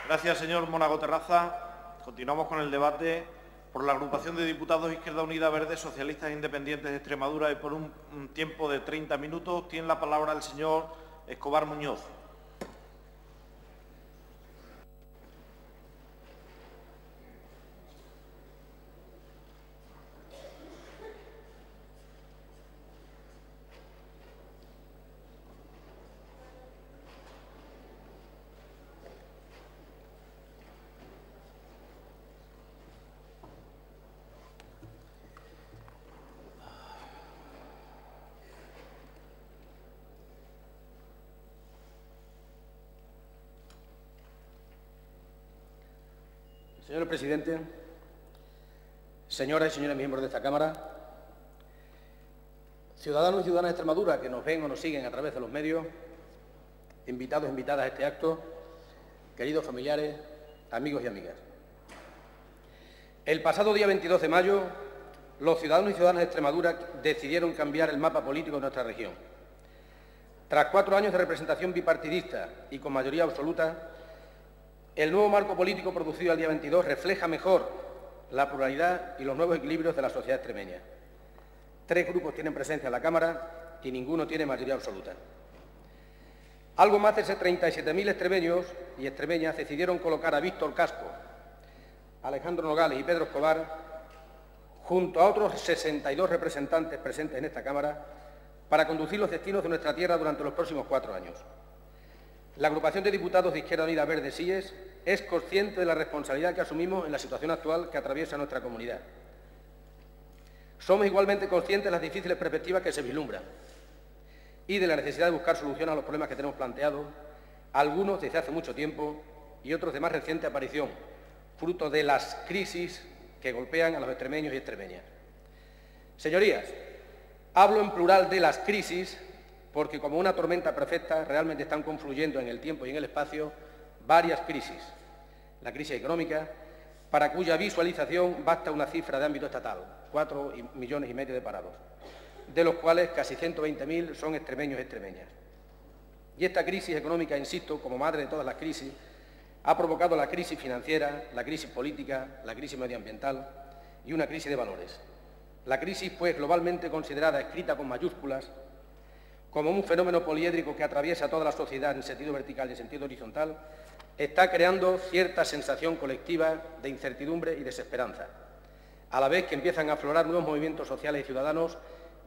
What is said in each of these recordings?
Gracias, señor Mónago Terraza. Continuamos con el debate. Por la agrupación de diputados Izquierda Unida, Verdes, Socialistas e Independientes de Extremadura y por un tiempo de 30 minutos, tiene la palabra el señor Escobar Muñoz. Señor presidente, señoras y señores miembros de esta Cámara, ciudadanos y ciudadanas de Extremadura que nos ven o nos siguen a través de los medios, invitados e invitadas a este acto, queridos familiares, amigos y amigas. El pasado día 22 de mayo, los ciudadanos y ciudadanas de Extremadura decidieron cambiar el mapa político de nuestra región. Tras 4 años de representación bipartidista y con mayoría absoluta, el nuevo marco político producido al día 22 refleja mejor la pluralidad y los nuevos equilibrios de la sociedad extremeña. 3 grupos tienen presencia en la Cámara y ninguno tiene mayoría absoluta. Algo más de 37.000 extremeños y extremeñas decidieron colocar a Víctor Casco, Alejandro Nogales y Pedro Escobar, junto a otros 62 representantes presentes en esta Cámara, para conducir los destinos de nuestra tierra durante los próximos 4 años. La agrupación de diputados de Izquierda Unida, Verdes, SIES es consciente de la responsabilidad que asumimos en la situación actual que atraviesa nuestra comunidad. Somos igualmente conscientes de las difíciles perspectivas que se vislumbran y de la necesidad de buscar solución a los problemas que tenemos planteados, algunos desde hace mucho tiempo y otros de más reciente aparición, fruto de las crisis que golpean a los extremeños y extremeñas. Señorías, hablo en plural de las crisis porque como una tormenta perfecta realmente están confluyendo en el tiempo y en el espacio varias crisis. La crisis económica, para cuya visualización basta una cifra de ámbito estatal, 4,5 millones de parados, de los cuales casi 120.000 son extremeños y extremeñas. Y esta crisis económica, insisto, como madre de todas las crisis, ha provocado la crisis financiera, la crisis política, la crisis medioambiental y una crisis de valores. La crisis, pues, globalmente considerada, escrita con mayúsculas, como un fenómeno poliédrico que atraviesa toda la sociedad en sentido vertical y en sentido horizontal, está creando cierta sensación colectiva de incertidumbre y desesperanza, a la vez que empiezan a aflorar nuevos movimientos sociales y ciudadanos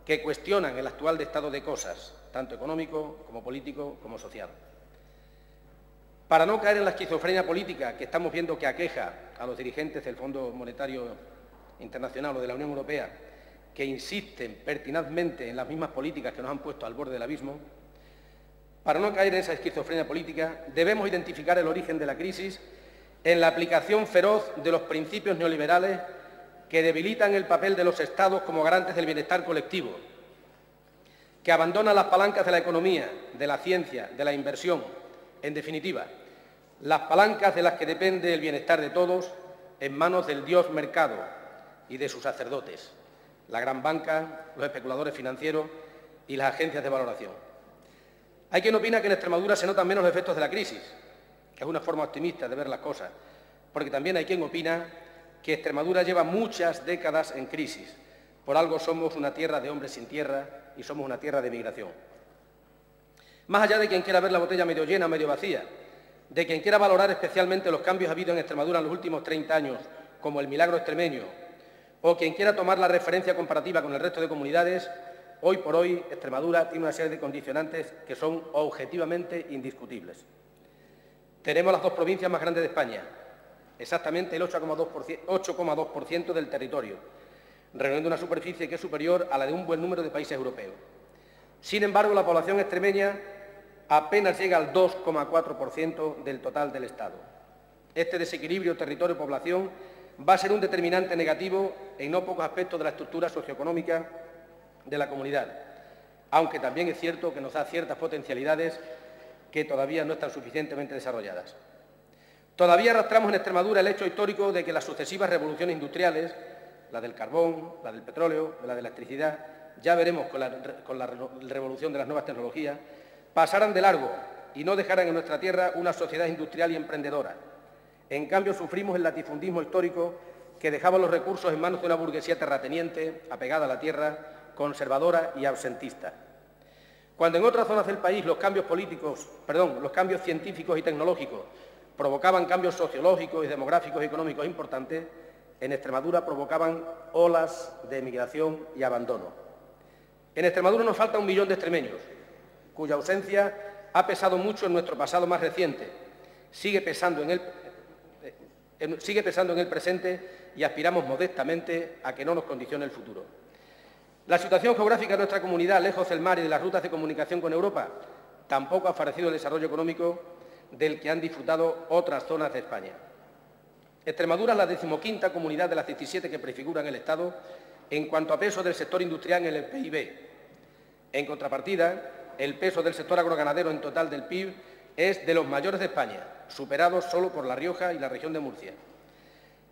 que cuestionan el actual estado de cosas, tanto económico como político como social. Para no caer en la esquizofrenia política que estamos viendo que aqueja a los dirigentes del Fondo Monetario Internacional o de la Unión Europea, que insisten pertinazmente en las mismas políticas que nos han puesto al borde del abismo, para no caer en esa esquizofrenia política, debemos identificar el origen de la crisis en la aplicación feroz de los principios neoliberales que debilitan el papel de los Estados como garantes del bienestar colectivo, que abandonan las palancas de la economía, de la ciencia, de la inversión, en definitiva, las palancas de las que depende el bienestar de todos en manos del dios mercado y de sus sacerdotes, la gran banca, los especuladores financieros y las agencias de valoración. Hay quien opina que en Extremadura se notan menos los efectos de la crisis, que es una forma optimista de ver las cosas, porque también hay quien opina que Extremadura lleva muchas décadas en crisis. Por algo somos una tierra de hombres sin tierra y somos una tierra de migración. Más allá de quien quiera ver la botella medio llena o medio vacía, de quien quiera valorar especialmente los cambios habidos en Extremadura en los últimos 30 años, como el milagro extremeño, o quien quiera tomar la referencia comparativa con el resto de comunidades, hoy por hoy Extremadura tiene una serie de condicionantes que son objetivamente indiscutibles. Tenemos las 2 provincias más grandes de España, exactamente el 8,2% del territorio, reuniendo una superficie que es superior a la de un buen número de países europeos. Sin embargo, la población extremeña apenas llega al 2,4% del total del Estado. Este desequilibrio territorio-población va a ser un determinante negativo en no pocos aspectos de la estructura socioeconómica de la comunidad, aunque también es cierto que nos da ciertas potencialidades que todavía no están suficientemente desarrolladas. Todavía arrastramos en Extremadura el hecho histórico de que las sucesivas revoluciones industriales, la del carbón, la del petróleo, la de la electricidad, ya veremos con la revolución de las nuevas tecnologías, pasaran de largo y no dejaran en nuestra tierra una sociedad industrial y emprendedora. En cambio, sufrimos el latifundismo histórico que dejaba los recursos en manos de una burguesía terrateniente, apegada a la tierra, conservadora y absentista. Cuando en otras zonas del país los cambios científicos y tecnológicos provocaban cambios sociológicos y demográficos y económicos importantes, en Extremadura provocaban olas de emigración y abandono. En Extremadura nos falta 1 millón de extremeños, cuya ausencia ha pesado mucho en nuestro pasado más reciente, sigue pesando en el presente y aspiramos modestamente a que no nos condicione el futuro. La situación geográfica de nuestra comunidad, lejos del mar y de las rutas de comunicación con Europa, tampoco ha favorecido el desarrollo económico del que han disfrutado otras zonas de España. Extremadura es la 15ª comunidad de las 17 que prefiguran el Estado en cuanto a peso del sector industrial en el PIB. En contrapartida, el peso del sector agroganadero en total del PIB es de los mayores de España, superado solo por La Rioja y la región de Murcia.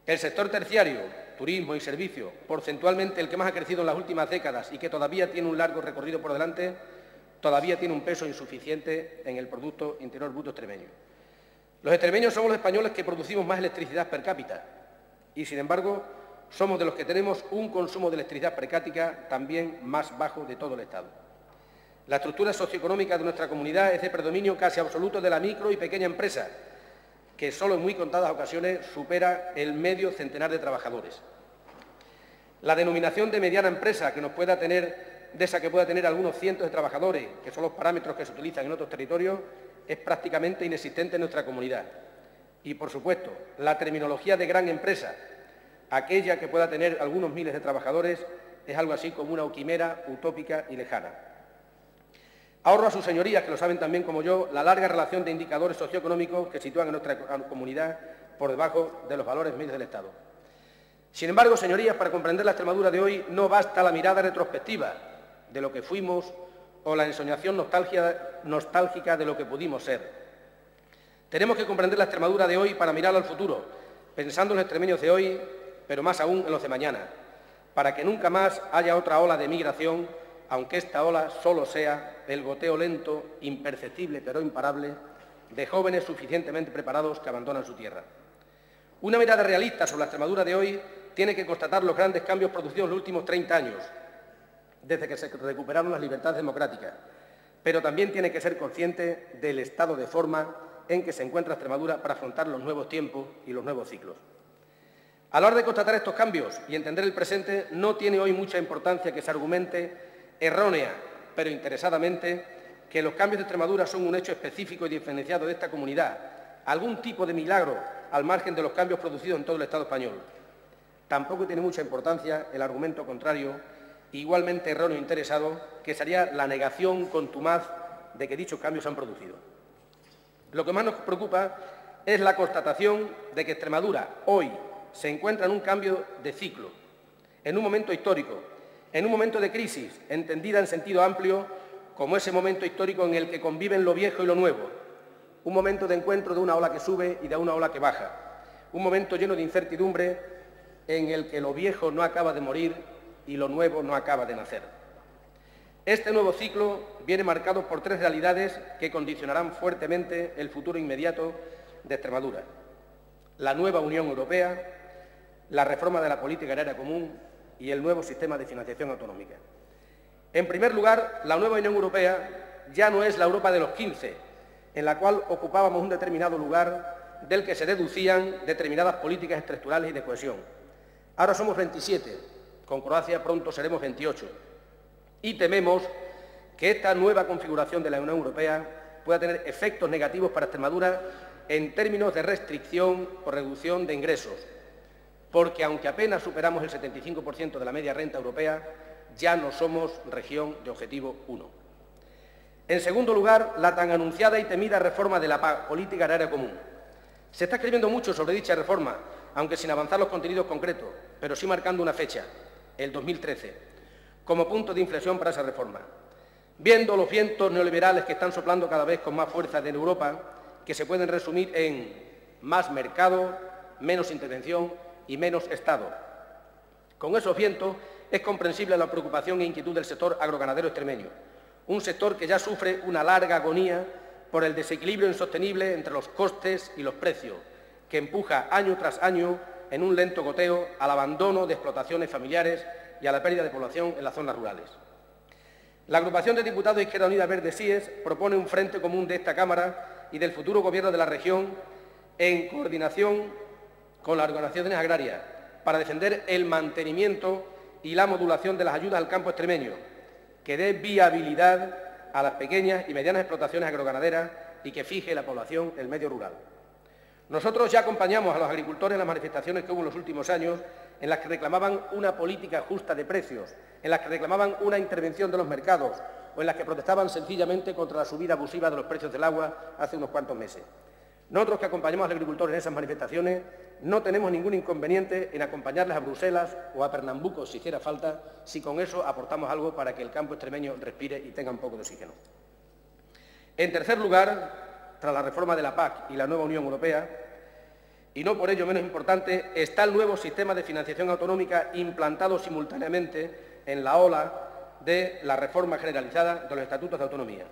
El sector terciario, turismo y servicio, porcentualmente el que más ha crecido en las últimas décadas y que todavía tiene un largo recorrido por delante, todavía tiene un peso insuficiente en el Producto Interior Bruto extremeño. Los extremeños somos los españoles que producimos más electricidad per cápita y, sin embargo, somos de los que tenemos un consumo de electricidad per cápita también más bajo de todo el Estado. La estructura socioeconómica de nuestra comunidad es de predominio casi absoluto de la micro y pequeña empresa, que solo en muy contadas ocasiones supera el medio centenar de trabajadores. La denominación de mediana empresa, que pueda tener algunos cientos de trabajadores, que son los parámetros que se utilizan en otros territorios, es prácticamente inexistente en nuestra comunidad. Y, por supuesto, la terminología de gran empresa, aquella que pueda tener algunos miles de trabajadores, es algo así como una quimera utópica y lejana. Ahorro a sus señorías, que lo saben también como yo, la larga relación de indicadores socioeconómicos que sitúan a nuestra comunidad por debajo de los valores medios del Estado. Sin embargo, señorías, para comprender la Extremadura de hoy no basta la mirada retrospectiva de lo que fuimos o la ensoñación nostálgica de lo que pudimos ser. Tenemos que comprender la Extremadura de hoy para mirar al futuro, pensando en los extremeños de hoy, pero más aún en los de mañana, para que nunca más haya otra ola de migración, aunque esta ola solo sea el goteo lento, imperceptible pero imparable, de jóvenes suficientemente preparados que abandonan su tierra. Una mirada realista sobre la Extremadura de hoy tiene que constatar los grandes cambios producidos en los últimos 30 años, desde que se recuperaron las libertades democráticas, pero también tiene que ser consciente del estado de forma en que se encuentra Extremadura para afrontar los nuevos tiempos y los nuevos ciclos. A la hora de constatar estos cambios y entender el presente, no tiene hoy mucha importancia que se argumente errónea, pero interesadamente, que los cambios de Extremadura son un hecho específico y diferenciado de esta comunidad, algún tipo de milagro al margen de los cambios producidos en todo el Estado español. Tampoco tiene mucha importancia el argumento contrario, igualmente erróneo e interesado, que sería la negación contumaz de que dichos cambios se han producido. Lo que más nos preocupa es la constatación de que Extremadura hoy se encuentra en un cambio de ciclo, en un momento histórico, en un momento de crisis, entendida en sentido amplio como ese momento histórico en el que conviven lo viejo y lo nuevo, un momento de encuentro de una ola que sube y de una ola que baja, un momento lleno de incertidumbre en el que lo viejo no acaba de morir y lo nuevo no acaba de nacer. Este nuevo ciclo viene marcado por 3 realidades que condicionarán fuertemente el futuro inmediato de Extremadura: la nueva Unión Europea, la reforma de la política agraria común y el nuevo sistema de financiación autonómica. En primer lugar, la nueva Unión Europea ya no es la Europa de los 15, en la cual ocupábamos un determinado lugar del que se deducían determinadas políticas estructurales y de cohesión. Ahora somos 27, con Croacia pronto seremos 28, y tememos que esta nueva configuración de la Unión Europea pueda tener efectos negativos para Extremadura en términos de restricción o reducción de ingresos, porque aunque apenas superamos el 75% de la media renta europea, ya no somos región de objetivo 1. En segundo lugar, la tan anunciada y temida reforma de la política agraria común. Se está escribiendo mucho sobre dicha reforma, aunque sin avanzar los contenidos concretos, pero sí marcando una fecha, el 2013, como punto de inflexión para esa reforma. Viendo los vientos neoliberales que están soplando cada vez con más fuerza en Europa, que se pueden resumir en más mercado, menos intervención y menos Estado. Con esos vientos es comprensible la preocupación e inquietud del sector agroganadero extremeño, un sector que ya sufre una larga agonía por el desequilibrio insostenible entre los costes y los precios, que empuja año tras año en un lento goteo al abandono de explotaciones familiares y a la pérdida de población en las zonas rurales. La agrupación de diputados de Izquierda Unida Verde SIES propone un frente común de esta Cámara y del futuro Gobierno de la región en coordinación con las organizaciones agrarias para defender el mantenimiento y la modulación de las ayudas al campo extremeño, que dé viabilidad a las pequeñas y medianas explotaciones agroganaderas y que fije la población en el medio rural. Nosotros ya acompañamos a los agricultores en las manifestaciones que hubo en los últimos años, en las que reclamaban una política justa de precios, en las que reclamaban una intervención de los mercados o en las que protestaban sencillamente contra la subida abusiva de los precios del agua hace unos cuantos meses. Nosotros que acompañamos a los agricultores en esas manifestaciones no tenemos ningún inconveniente en acompañarles a Bruselas o a Pernambuco si hiciera falta, si con eso aportamos algo para que el campo extremeño respire y tenga un poco de oxígeno. En tercer lugar, tras la reforma de la PAC y la nueva Unión Europea, y no por ello menos importante, está el nuevo sistema de financiación autonómica implantado simultáneamente en la ola de la reforma generalizada de los estatutos de autonomía.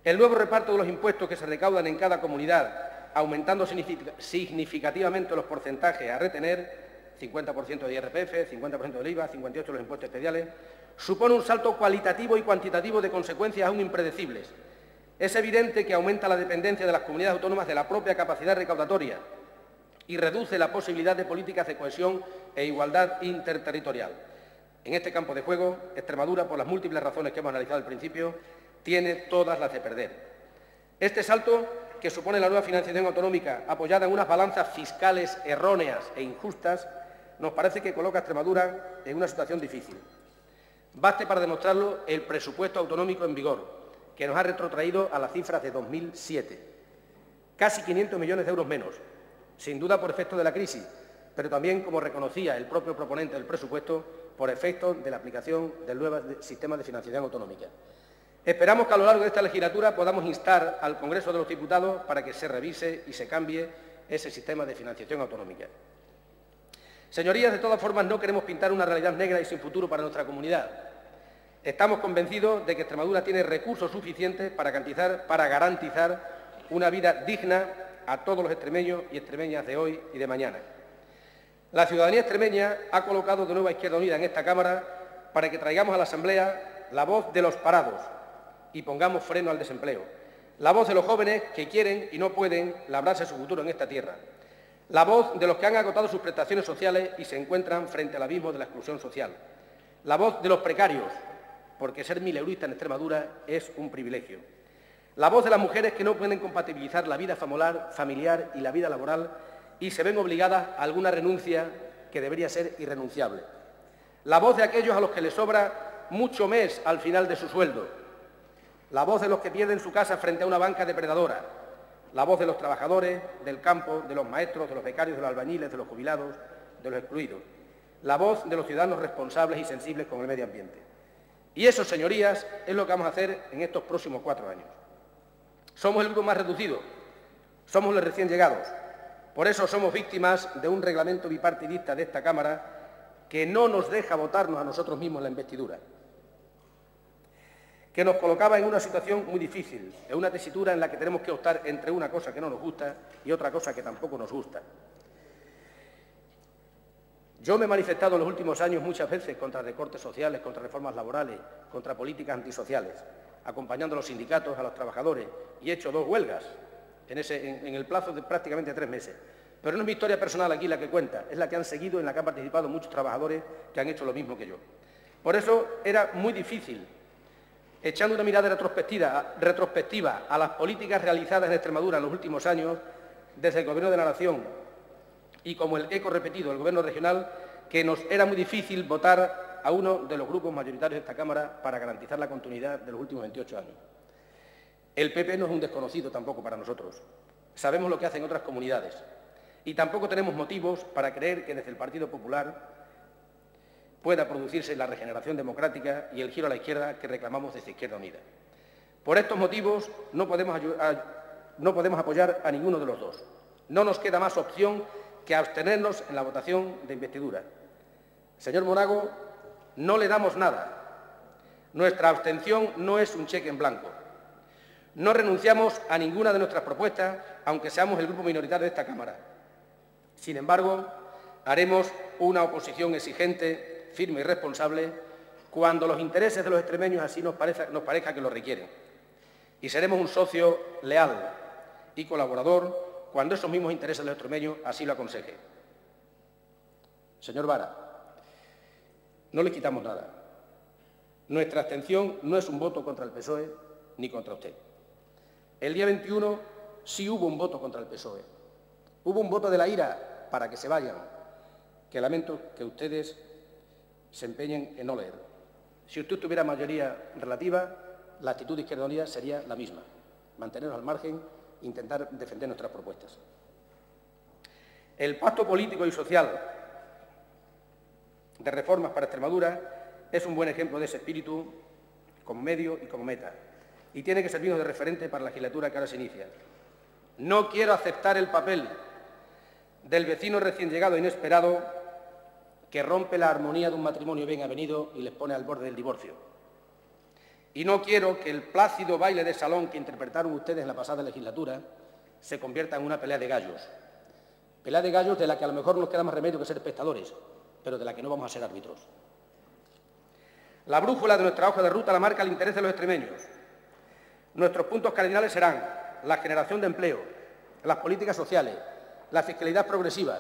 El nuevo reparto de los impuestos que se recaudan en cada comunidad, aumentando significativamente los porcentajes a retener, 50% de IRPF, 50% del IVA, 58% de los impuestos especiales, supone un salto cualitativo y cuantitativo de consecuencias aún impredecibles. Es evidente que aumenta la dependencia de las comunidades autónomas de la propia capacidad recaudatoria y reduce la posibilidad de políticas de cohesión e igualdad interterritorial. En este campo de juego, Extremadura, por las múltiples razones que hemos analizado al principio, tiene todas las de perder. Este salto que supone la nueva financiación autonómica, apoyada en unas balanzas fiscales erróneas e injustas, nos parece que coloca a Extremadura en una situación difícil. Baste para demostrarlo el presupuesto autonómico en vigor, que nos ha retrotraído a las cifras de 2007. Casi 500 millones de euros menos, sin duda por efecto de la crisis, pero también, como reconocía el propio proponente del presupuesto, por efecto de la aplicación del nuevo sistema de financiación autonómica. Esperamos que a lo largo de esta legislatura podamos instar al Congreso de los Diputados para que se revise y se cambie ese sistema de financiación autonómica. Señorías, de todas formas, no queremos pintar una realidad negra y sin futuro para nuestra comunidad. Estamos convencidos de que Extremadura tiene recursos suficientes para garantizar una vida digna a todos los extremeños y extremeñas de hoy y de mañana. La ciudadanía extremeña ha colocado de nuevo a Izquierda Unida en esta Cámara para que traigamos a la Asamblea la voz de los parados y pongamos freno al desempleo, la voz de los jóvenes que quieren y no pueden labrarse su futuro en esta tierra, la voz de los que han agotado sus prestaciones sociales y se encuentran frente al abismo de la exclusión social, la voz de los precarios, porque ser mileurista en Extremadura es un privilegio, la voz de las mujeres que no pueden compatibilizar la vida familiar y la vida laboral y se ven obligadas a alguna renuncia que debería ser irrenunciable, la voz de aquellos a los que les sobra mucho mes al final de su sueldo, la voz de los que pierden su casa frente a una banca depredadora, la voz de los trabajadores del campo, de los maestros, de los becarios, de los albañiles, de los jubilados, de los excluidos, la voz de los ciudadanos responsables y sensibles con el medio ambiente. Y eso, señorías, es lo que vamos a hacer en estos próximos 4 años. Somos el grupo más reducido, somos los recién llegados, por eso somos víctimas de un reglamento bipartidista de esta Cámara que no nos deja votarnos a nosotros mismos en la investidura, que nos colocaba en una situación muy difícil, en una tesitura en la que tenemos que optar entre una cosa que no nos gusta y otra cosa que tampoco nos gusta. Yo me he manifestado en los últimos años muchas veces contra recortes sociales, contra reformas laborales, contra políticas antisociales, acompañando a los sindicatos, a los trabajadores, y he hecho 2 huelgas en el plazo de prácticamente 3 meses. Pero no es mi historia personal aquí la que cuenta, es la que han seguido, en la que han participado muchos trabajadores que han hecho lo mismo que yo. Por eso era muy difícil, echando una mirada retrospectiva a las políticas realizadas en Extremadura en los últimos años, desde el Gobierno de la Nación y como el eco repetido del Gobierno regional, que nos era muy difícil votar a uno de los grupos mayoritarios de esta Cámara para garantizar la continuidad de los últimos 28 años. El PP no es un desconocido tampoco para nosotros. Sabemos lo que hacen otras comunidades y tampoco tenemos motivos para creer que desde el Partido Popular pueda producirse la regeneración democrática y el giro a la izquierda que reclamamos desde Izquierda Unida. Por estos motivos no podemos apoyar a ninguno de los dos. No nos queda más opción que abstenernos en la votación de investidura. Señor Monago, no le damos nada. Nuestra abstención no es un cheque en blanco. No renunciamos a ninguna de nuestras propuestas, aunque seamos el grupo minoritario de esta Cámara. Sin embargo, haremos una oposición exigente, firme y responsable cuando los intereses de los extremeños así nos parezca que lo requieren. Y seremos un socio leal y colaborador cuando esos mismos intereses de los extremeños así lo aconsejen. Señor Vara, no le quitamos nada. Nuestra abstención no es un voto contra el PSOE ni contra usted. El día 21 sí hubo un voto contra el PSOE. Hubo un voto de la ira para que se vayan, que lamento que ustedes se empeñen en no leer. Si usted tuviera mayoría relativa, la actitud de Izquierda Unida sería la misma, mantenernos al margen e intentar defender nuestras propuestas. El pacto político y social de reformas para Extremadura es un buen ejemplo de ese espíritu como medio y como meta, y tiene que servirnos de referente para la legislatura que ahora se inicia. No quiero aceptar el papel del vecino recién llegado e inesperado que rompe la armonía de un matrimonio bien avenido y les pone al borde del divorcio. Y no quiero que el plácido baile de salón que interpretaron ustedes en la pasada legislatura se convierta en una pelea de gallos. Pelea de gallos de la que a lo mejor nos queda más remedio que ser espectadores, pero de la que no vamos a ser árbitros. La brújula de nuestra hoja de ruta la marca el interés de los extremeños. Nuestros puntos cardinales serán la generación de empleo, las políticas sociales, la fiscalidad progresiva,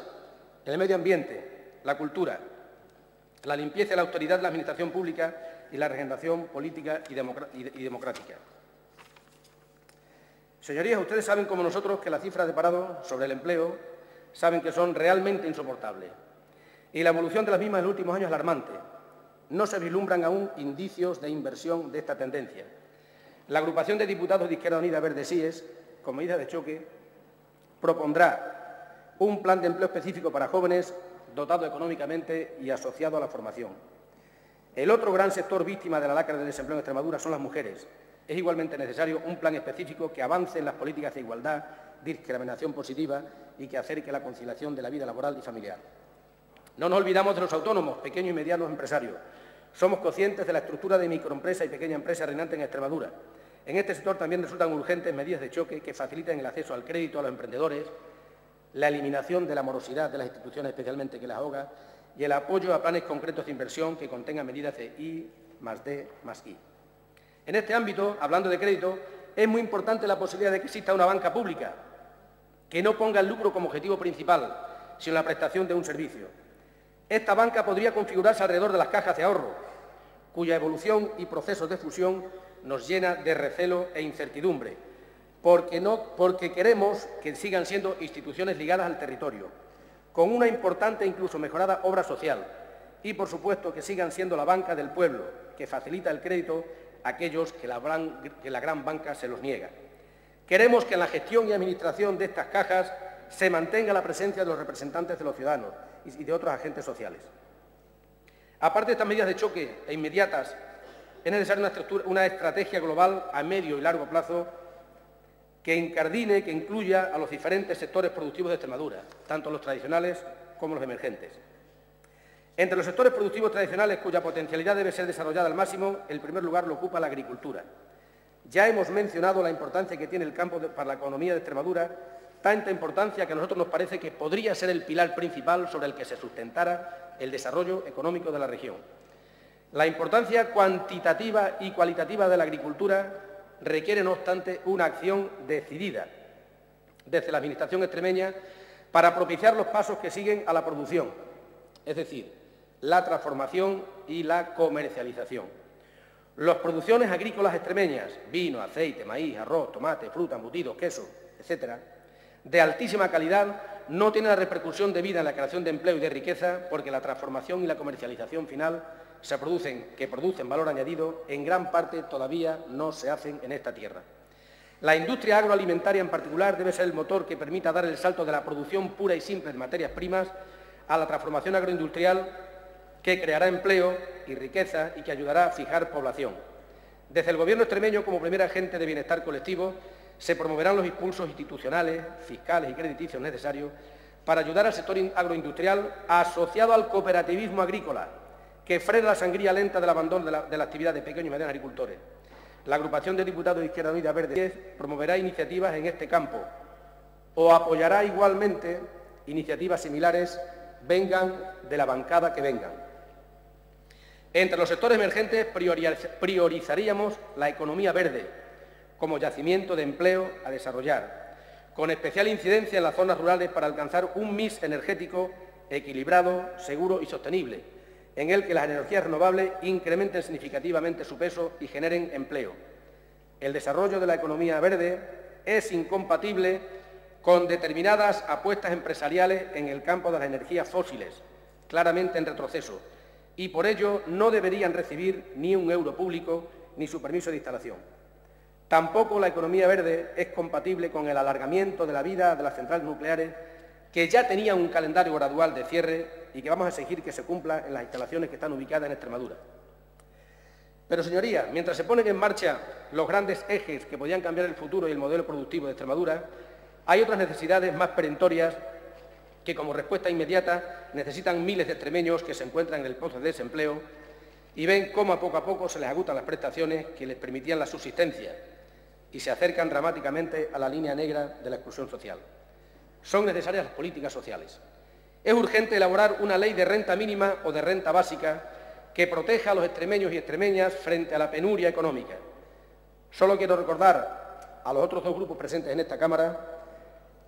el medio ambiente, la cultura, la limpieza y la autoridad de la administración pública y la regeneración política y democrática. Señorías, ustedes saben como nosotros que las cifras de paro sobre el empleo saben que son realmente insoportables y la evolución de las mismas en los últimos años es alarmante. No se vislumbran aún indicios de inversión de esta tendencia. La agrupación de diputados de Izquierda Unida Verde SIES, con medidas de choque, propondrá un plan de empleo específico para jóvenes dotado económicamente y asociado a la formación. El otro gran sector víctima de la lacra del desempleo en Extremadura son las mujeres. Es igualmente necesario un plan específico que avance en las políticas de igualdad, discriminación positiva y que acerque la conciliación de la vida laboral y familiar. No nos olvidamos de los autónomos, pequeños y medianos empresarios. Somos conscientes de la estructura de microempresa y pequeña empresa reinante en Extremadura. En este sector también resultan urgentes medidas de choque que faciliten el acceso al crédito a los emprendedores, la eliminación de la morosidad de las instituciones, especialmente que las ahoga, y el apoyo a planes concretos de inversión que contengan medidas de I+D+I. En este ámbito, hablando de crédito, es muy importante la posibilidad de que exista una banca pública que no ponga el lucro como objetivo principal, sino la prestación de un servicio. Esta banca podría configurarse alrededor de las cajas de ahorro, cuya evolución y procesos de fusión nos llena de recelo e incertidumbre, porque queremos que sigan siendo instituciones ligadas al territorio, con una importante e incluso mejorada obra social, y, por supuesto, que sigan siendo la banca del pueblo, que facilita el crédito a aquellos que la gran banca se los niega. Queremos que en la gestión y administración de estas cajas se mantenga la presencia de los representantes de los ciudadanos y de otros agentes sociales. Aparte de estas medidas de choque e inmediatas, es necesaria una estrategia global a medio y largo plazo que incardine, que incluya a los diferentes sectores productivos de Extremadura, tanto los tradicionales como los emergentes. Entre los sectores productivos tradicionales cuya potencialidad debe ser desarrollada al máximo, el primer lugar lo ocupa la agricultura. Ya hemos mencionado la importancia que tiene el campo para la economía de Extremadura, tanta importancia que a nosotros nos parece que podría ser el pilar principal sobre el que se sustentara el desarrollo económico de la región. La importancia cuantitativa y cualitativa de la agricultura requiere, no obstante, una acción decidida desde la Administración extremeña para propiciar los pasos que siguen a la producción, es decir, la transformación y la comercialización. Las producciones agrícolas extremeñas, vino, aceite, maíz, arroz, tomate, fruta, embutidos, queso, etcétera, de altísima calidad, no tienen la repercusión debida en la creación de empleo y de riqueza porque la transformación y la comercialización final que producen valor añadido, en gran parte todavía no se hacen en esta tierra. La industria agroalimentaria en particular debe ser el motor que permita dar el salto de la producción pura y simple de materias primas a la transformación agroindustrial que creará empleo y riqueza y que ayudará a fijar población. Desde el Gobierno extremeño, como primer agente de bienestar colectivo, se promoverán los impulsos institucionales, fiscales y crediticios necesarios para ayudar al sector agroindustrial asociado al cooperativismo agrícola, que frena la sangría lenta del abandono de la actividad de pequeños y medianos agricultores. la agrupación de diputados de Izquierda Unida Verde promoverá iniciativas en este campo o apoyará igualmente iniciativas similares, vengan de la bancada que vengan. Entre los sectores emergentes priorizaríamos la economía verde como yacimiento de empleo a desarrollar, con especial incidencia en las zonas rurales para alcanzar un mix energético equilibrado, seguro y sostenible, en el que las energías renovables incrementen significativamente su peso y generen empleo. El desarrollo de la economía verde es incompatible con determinadas apuestas empresariales en el campo de las energías fósiles, claramente en retroceso, y por ello no deberían recibir ni un euro público ni su permiso de instalación. Tampoco la economía verde es compatible con el alargamiento de la vida de las centrales nucleares, que ya tenían un calendario gradual de cierre y que vamos a exigir que se cumpla en las instalaciones que están ubicadas en Extremadura. Pero, señorías, mientras se ponen en marcha los grandes ejes que podían cambiar el futuro y el modelo productivo de Extremadura, hay otras necesidades más perentorias que, como respuesta inmediata, necesitan miles de extremeños que se encuentran en el pozo de desempleo y ven cómo a poco se les agotan las prestaciones que les permitían la subsistencia y se acercan dramáticamente a la línea negra de la exclusión social. Son necesarias las políticas sociales. Es urgente elaborar una ley de renta mínima o de renta básica que proteja a los extremeños y extremeñas frente a la penuria económica. Solo quiero recordar a los otros dos grupos presentes en esta Cámara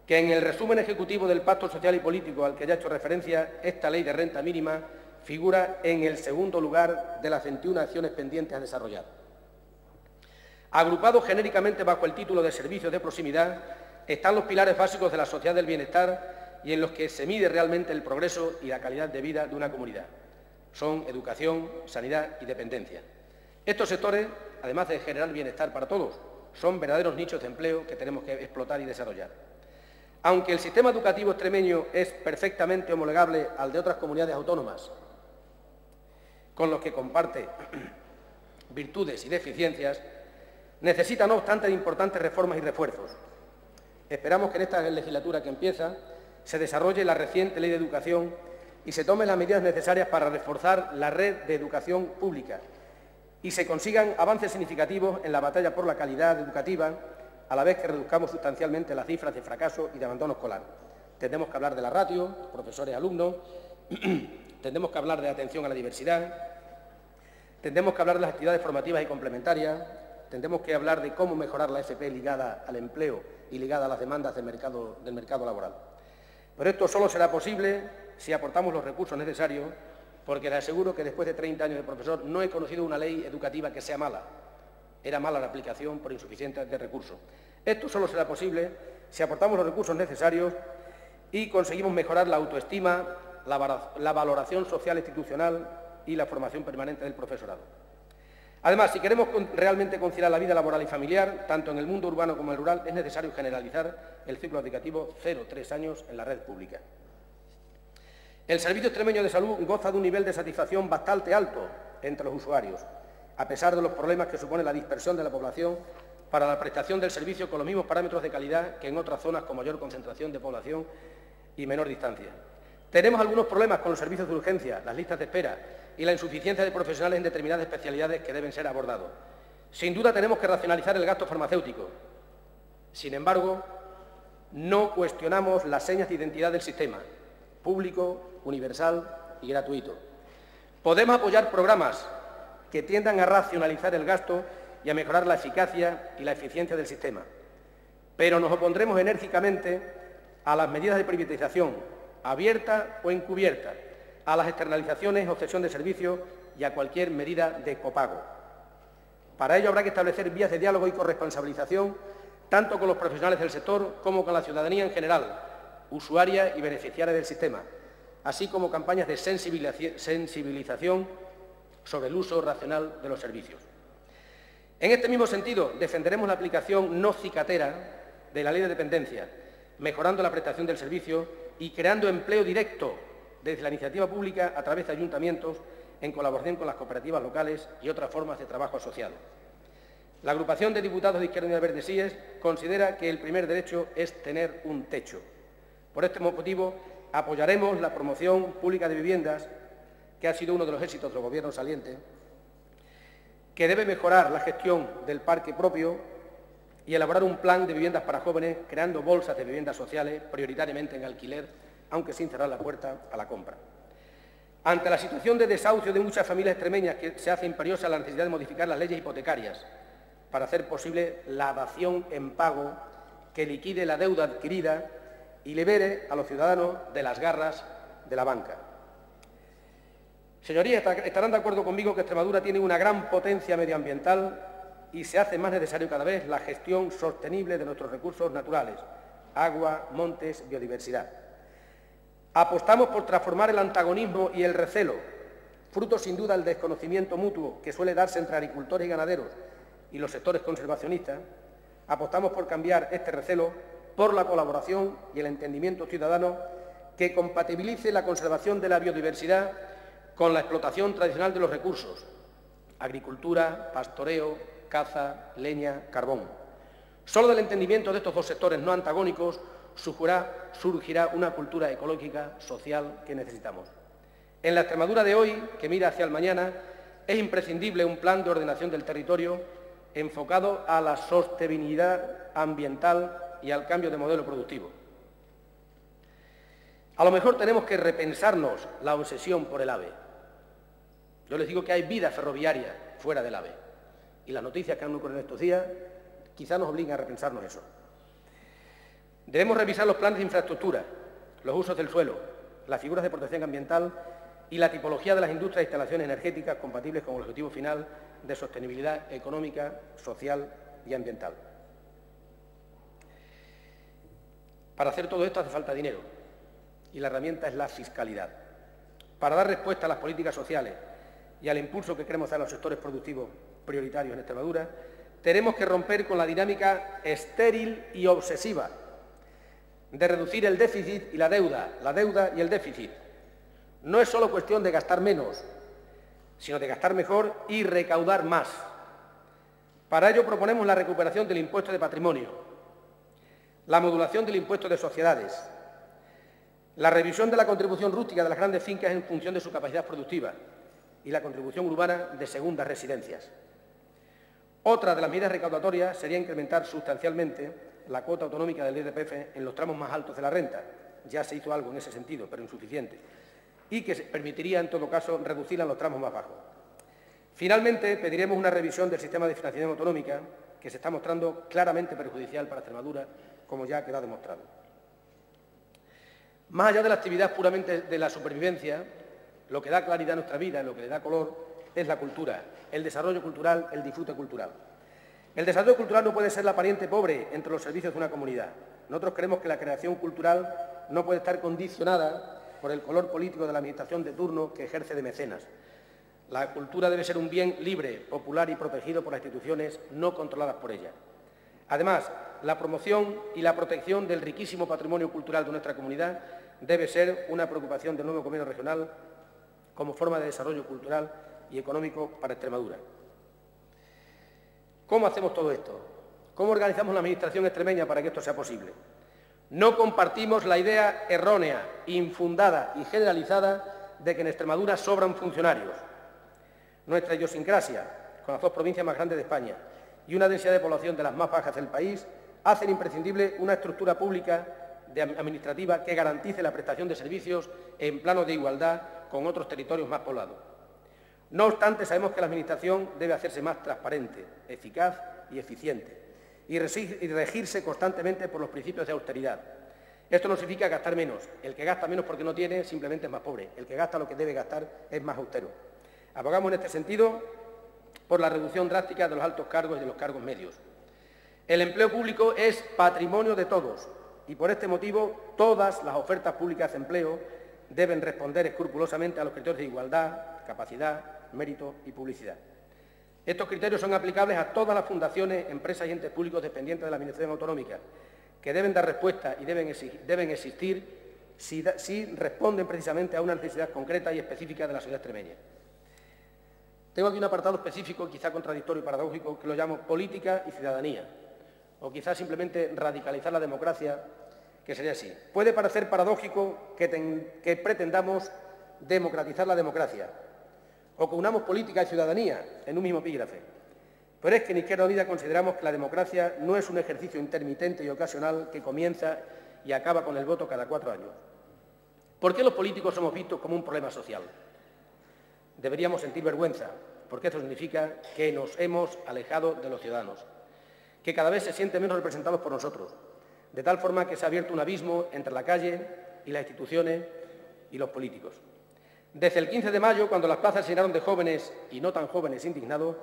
que en el resumen ejecutivo del Pacto Social y Político al que ya he hecho referencia, esta ley de renta mínima figura en el segundo lugar de las 21 acciones pendientes a desarrollar. Agrupados genéricamente bajo el título de servicios de proximidad, están los pilares básicos de la sociedad del bienestar y en los que se mide realmente el progreso y la calidad de vida de una comunidad. Son educación, sanidad y dependencia. Estos sectores, además de generar bienestar para todos, son verdaderos nichos de empleo que tenemos que explotar y desarrollar. Aunque el sistema educativo extremeño es perfectamente homologable al de otras comunidades autónomas, con los que comparte virtudes y deficiencias, necesita, no obstante, de importantes reformas y refuerzos. Esperamos que en esta legislatura que empieza se desarrolle la reciente Ley de Educación y se tomen las medidas necesarias para reforzar la red de educación pública y se consigan avances significativos en la batalla por la calidad educativa, a la vez que reduzcamos sustancialmente las cifras de fracaso y de abandono escolar. Tendremos que hablar de la ratio, profesores y alumnos, tendremos que hablar de atención a la diversidad, tendremos que hablar de las actividades formativas y complementarias, tendremos que hablar de cómo mejorar la FP ligada al empleo y ligada a las demandas del mercado laboral. Pero esto solo será posible si aportamos los recursos necesarios, porque les aseguro que después de 30 años de profesor no he conocido una ley educativa que sea mala. Era mala la aplicación por insuficiencia de recursos. Esto solo será posible si aportamos los recursos necesarios y conseguimos mejorar la autoestima, la valoración social institucional y la formación permanente del profesorado. Además, si queremos realmente conciliar la vida laboral y familiar, tanto en el mundo urbano como en el rural, es necesario generalizar el ciclo educativo 0-3 años en la red pública. El Servicio Extremeño de Salud goza de un nivel de satisfacción bastante alto entre los usuarios, a pesar de los problemas que supone la dispersión de la población para la prestación del servicio con los mismos parámetros de calidad que en otras zonas con mayor concentración de población y menor distancia. Tenemos algunos problemas con los servicios de urgencia, las listas de espera y la insuficiencia de profesionales en determinadas especialidades que deben ser abordados. Sin duda tenemos que racionalizar el gasto farmacéutico. Sin embargo, no cuestionamos las señas de identidad del sistema, público, universal y gratuito. Podemos apoyar programas que tiendan a racionalizar el gasto y a mejorar la eficacia y la eficiencia del sistema, pero nos opondremos enérgicamente a las medidas de privatización, abierta o encubierta, a las externalizaciones o cesión de servicios y a cualquier medida de copago. Para ello habrá que establecer vías de diálogo y corresponsabilización tanto con los profesionales del sector como con la ciudadanía en general, usuaria y beneficiaria del sistema, así como campañas de sensibilización sobre el uso racional de los servicios. En este mismo sentido, defenderemos la aplicación no cicatera de la Ley de Dependencia, mejorando la prestación del servicio y creando empleo directo desde la iniciativa pública a través de ayuntamientos en colaboración con las cooperativas locales y otras formas de trabajo asociado. La agrupación de diputados de Izquierda Unida Verde SIES considera que el primer derecho es tener un techo. Por este motivo, apoyaremos la promoción pública de viviendas, que ha sido uno de los éxitos del Gobierno saliente, que debe mejorar la gestión del parque propio y elaborar un plan de viviendas para jóvenes, creando bolsas de viviendas sociales, prioritariamente en alquiler, aunque sin cerrar la puerta a la compra. Ante la situación de desahucio de muchas familias extremeñas, que se hace imperiosa la necesidad de modificar las leyes hipotecarias para hacer posible la dación en pago que liquide la deuda adquirida y libere a los ciudadanos de las garras de la banca. Señorías, estarán de acuerdo conmigo que Extremadura tiene una gran potencia medioambiental y se hace más necesario cada vez la gestión sostenible de nuestros recursos naturales, agua, montes, biodiversidad. Apostamos por transformar el antagonismo y el recelo, fruto sin duda del desconocimiento mutuo que suele darse entre agricultores y ganaderos y los sectores conservacionistas. Apostamos por cambiar este recelo por la colaboración y el entendimiento ciudadano que compatibilice la conservación de la biodiversidad con la explotación tradicional de los recursos: agricultura, pastoreo, caza, leña, carbón. Solo del entendimiento de estos dos sectores no antagónicos surgirá una cultura ecológica, social, que necesitamos. En la Extremadura de hoy, que mira hacia el mañana, es imprescindible un plan de ordenación del territorio enfocado a la sostenibilidad ambiental y al cambio de modelo productivo. A lo mejor tenemos que repensarnos la obsesión por el AVE. Yo les digo que hay vida ferroviaria fuera del AVE, y las noticias que han ocurrido estos días quizá nos obliguen a repensarnos eso. Debemos revisar los planes de infraestructura, los usos del suelo, las figuras de protección ambiental y la tipología de las industrias e instalaciones energéticas compatibles con el objetivo final de sostenibilidad económica, social y ambiental. Para hacer todo esto hace falta dinero, y la herramienta es la fiscalidad. Para dar respuesta a las políticas sociales y al impulso que queremos dar a los sectores productivos prioritarios en Extremadura, tenemos que romper con la dinámica estéril y obsesiva de reducir el déficit y la deuda y el déficit. No es solo cuestión de gastar menos, sino de gastar mejor y recaudar más. Para ello proponemos la recuperación del impuesto de patrimonio, la modulación del impuesto de sociedades, la revisión de la contribución rústica de las grandes fincas en función de su capacidad productiva y la contribución urbana de segundas residencias. Otra de las medidas recaudatorias sería incrementar sustancialmente la cuota autonómica del IRPF en los tramos más altos de la renta. Ya se hizo algo en ese sentido, pero insuficiente, y que permitiría, en todo caso, reducirla en los tramos más bajos. Finalmente, pediremos una revisión del sistema de financiación autonómica, que se está mostrando claramente perjudicial para Extremadura, como ya queda demostrado. Más allá de la actividad puramente de la supervivencia, lo que da claridad a nuestra vida, lo que le da color, es la cultura, el desarrollo cultural, el disfrute cultural. El desarrollo cultural no puede ser la pariente pobre entre los servicios de una comunidad. Nosotros creemos que la creación cultural no puede estar condicionada por el color político de la administración de turno que ejerce de mecenas. La cultura debe ser un bien libre, popular y protegido por las instituciones, no controladas por ella. Además, la promoción y la protección del riquísimo patrimonio cultural de nuestra comunidad debe ser una preocupación del nuevo Convenio Regional como forma de desarrollo cultural y económico para Extremadura. ¿Cómo hacemos todo esto? ¿Cómo organizamos la Administración extremeña para que esto sea posible? No compartimos la idea errónea, infundada y generalizada de que en Extremadura sobran funcionarios. Nuestra idiosincrasia, con las dos provincias más grandes de España y una densidad de población de las más bajas del país, hacen imprescindible una estructura pública administrativa que garantice la prestación de servicios en plano de igualdad con otros territorios más poblados. No obstante, sabemos que la Administración debe hacerse más transparente, eficaz y eficiente, y regirse constantemente por los principios de austeridad. Esto no significa gastar menos. El que gasta menos porque no tiene simplemente es más pobre. El que gasta lo que debe gastar es más austero. Abogamos en este sentido por la reducción drástica de los altos cargos y de los cargos medios. El empleo público es patrimonio de todos y por este motivo todas las ofertas públicas de empleo deben responder escrupulosamente a los criterios de igualdad, capacidad, mérito y publicidad. Estos criterios son aplicables a todas las fundaciones, empresas y entes públicos dependientes de la Administración autonómica, que deben dar respuesta y deben existir si responden precisamente a una necesidad concreta y específica de la sociedad extremeña. Tengo aquí un apartado específico, quizá contradictorio y paradójico, que lo llamo política y ciudadanía, o quizá simplemente radicalizar la democracia, que sería así. Puede parecer paradójico que pretendamos democratizar la democracia, o que unamos política y ciudadanía en un mismo epígrafe. Pero es que en Izquierda Unida consideramos que la democracia no es un ejercicio intermitente y ocasional que comienza y acaba con el voto cada 4 años. ¿Por qué los políticos somos vistos como un problema social? Deberíamos sentir vergüenza, porque eso significa que nos hemos alejado de los ciudadanos, que cada vez se sienten menos representados por nosotros, de tal forma que se ha abierto un abismo entre la calle y las instituciones y los políticos. Desde el 15 de mayo, cuando las plazas se llenaron de jóvenes y no tan jóvenes indignados,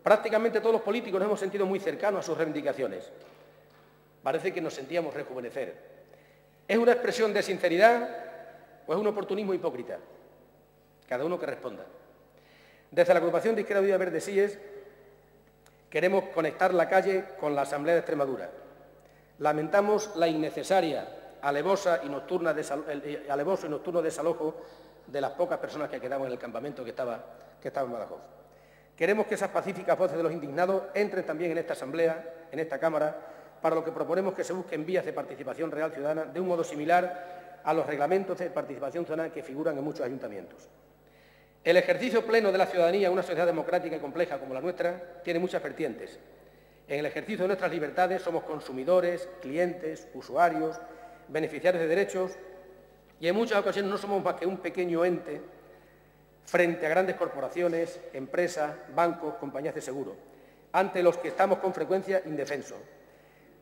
prácticamente todos los políticos nos hemos sentido muy cercanos a sus reivindicaciones. Parece que nos sentíamos rejuvenecer. ¿Es una expresión de sinceridad o es un oportunismo hipócrita? Cada uno que responda. Desde la agrupación de Izquierda Unida Verde Síes queremos conectar la calle con la Asamblea de Extremadura. Lamentamos la innecesaria, alevoso y nocturno desalojo de las pocas personas que quedaban en el campamento que estaba en Badajoz. Queremos que esas pacíficas voces de los indignados entren también en esta Asamblea, en esta Cámara, para lo que proponemos que se busquen vías de participación real ciudadana de un modo similar a los reglamentos de participación ciudadana que figuran en muchos ayuntamientos. El ejercicio pleno de la ciudadanía en una sociedad democrática y compleja como la nuestra tiene muchas vertientes. En el ejercicio de nuestras libertades somos consumidores, clientes, usuarios, beneficiarios de derechos y en muchas ocasiones no somos más que un pequeño ente frente a grandes corporaciones, empresas, bancos, compañías de seguro, ante los que estamos con frecuencia indefensos.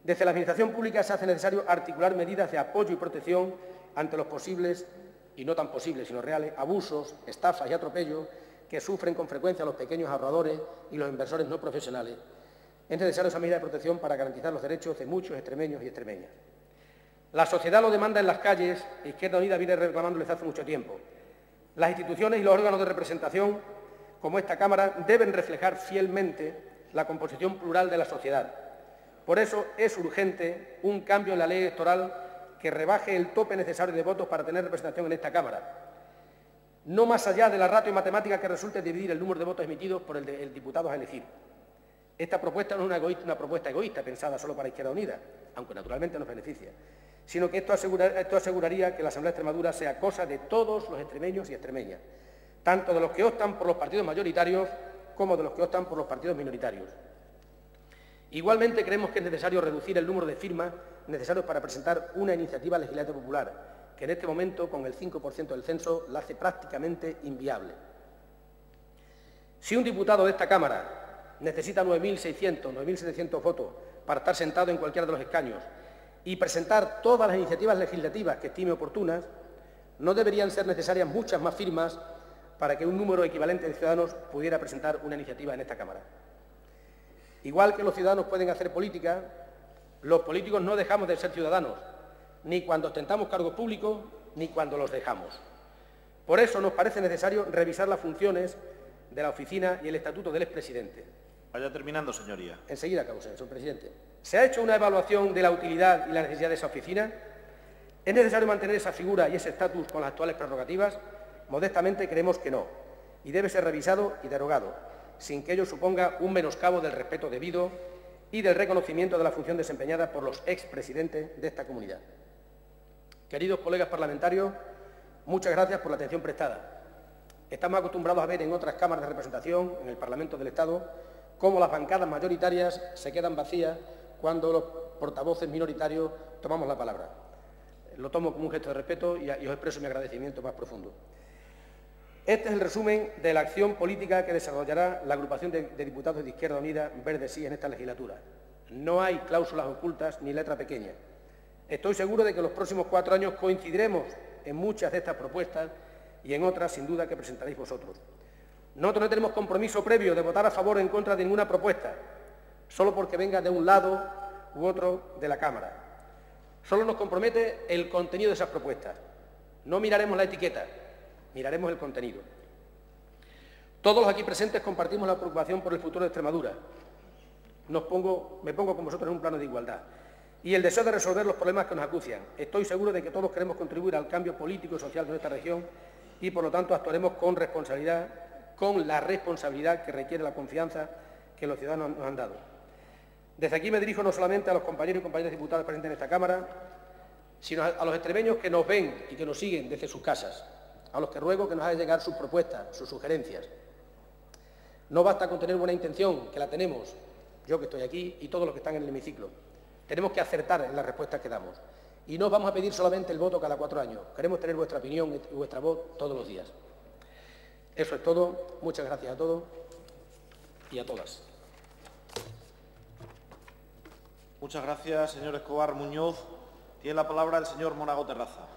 Desde la Administración Pública se hace necesario articular medidas de apoyo y protección ante los posibles, y no tan posibles, sino reales, abusos, estafas y atropellos que sufren con frecuencia los pequeños ahorradores y los inversores no profesionales. Es necesaria esa medida de protección para garantizar los derechos de muchos extremeños y extremeñas. La sociedad lo demanda en las calles e Izquierda Unida viene reclamándolo desde hace mucho tiempo. Las instituciones y los órganos de representación, como esta Cámara, deben reflejar fielmente la composición plural de la sociedad. Por eso es urgente un cambio en la ley electoral que rebaje el tope necesario de votos para tener representación en esta Cámara. No más allá de la ratio matemática que resulte dividir el número de votos emitidos por el diputado a elegir. Esta propuesta no es una propuesta egoísta pensada solo para Izquierda Unida, aunque naturalmente nos beneficia, sino que esto aseguraría que la Asamblea de Extremadura sea cosa de todos los extremeños y extremeñas, tanto de los que optan por los partidos mayoritarios como de los que optan por los partidos minoritarios. Igualmente creemos que es necesario reducir el número de firmas necesarios para presentar una iniciativa legislativa popular, que en este momento, con el 5% del censo, la hace prácticamente inviable. Si un diputado de esta Cámara necesita 9.600, 9.700 votos para estar sentado en cualquiera de los escaños y presentar todas las iniciativas legislativas que estime oportunas, no deberían ser necesarias muchas más firmas para que un número equivalente de ciudadanos pudiera presentar una iniciativa en esta Cámara. Igual que los ciudadanos pueden hacer política, los políticos no dejamos de ser ciudadanos, ni cuando ostentamos cargos públicos, ni cuando los dejamos. Por eso nos parece necesario revisar las funciones de la oficina y el estatuto del expresidente. Vaya terminando, señoría. Enseguida acabo, señor presidente. ¿Se ha hecho una evaluación de la utilidad y la necesidad de esa oficina? ¿Es necesario mantener esa figura y ese estatus con las actuales prerrogativas? Modestamente creemos que no, y debe ser revisado y derogado, sin que ello suponga un menoscabo del respeto debido y del reconocimiento de la función desempeñada por los expresidentes de esta comunidad. Queridos colegas parlamentarios, muchas gracias por la atención prestada. Estamos acostumbrados a ver en otras cámaras de representación, en el Parlamento del Estado, cómo las bancadas mayoritarias se quedan vacías cuando los portavoces minoritarios tomamos la palabra. Lo tomo como un gesto de respeto y os expreso mi agradecimiento más profundo. Este es el resumen de la acción política que desarrollará la agrupación de diputados de Izquierda Unida Verde Sí en esta legislatura. No hay cláusulas ocultas ni letra pequeña. Estoy seguro de que en los próximos 4 años coincidiremos en muchas de estas propuestas y en otras, sin duda, que presentaréis vosotros. Nosotros no tenemos compromiso previo de votar a favor o en contra de ninguna propuesta, solo porque venga de un lado u otro de la Cámara. Solo nos compromete el contenido de esas propuestas. No miraremos la etiqueta, miraremos el contenido. Todos los aquí presentes compartimos la preocupación por el futuro de Extremadura. Me pongo con vosotros en un plano de igualdad. Y el deseo de resolver los problemas que nos acucian. Estoy seguro de que todos queremos contribuir al cambio político y social de nuestra región y, por lo tanto, actuaremos con responsabilidad, con la responsabilidad que requiere la confianza que los ciudadanos nos han dado. Desde aquí me dirijo no solamente a los compañeros y compañeras diputados presentes en esta Cámara, sino a los extremeños que nos ven y que nos siguen desde sus casas, a los que ruego que nos hagan llegar sus propuestas, sus sugerencias. No basta con tener buena intención, que la tenemos, yo que estoy aquí y todos los que están en el hemiciclo. Tenemos que acertar en las respuestas que damos. Y no os vamos a pedir solamente el voto cada 4 años. Queremos tener vuestra opinión y vuestra voz todos los días. Eso es todo. Muchas gracias a todos y a todas. Muchas gracias, señor Escobar Muñoz. Tiene la palabra el señor Monago Terraza.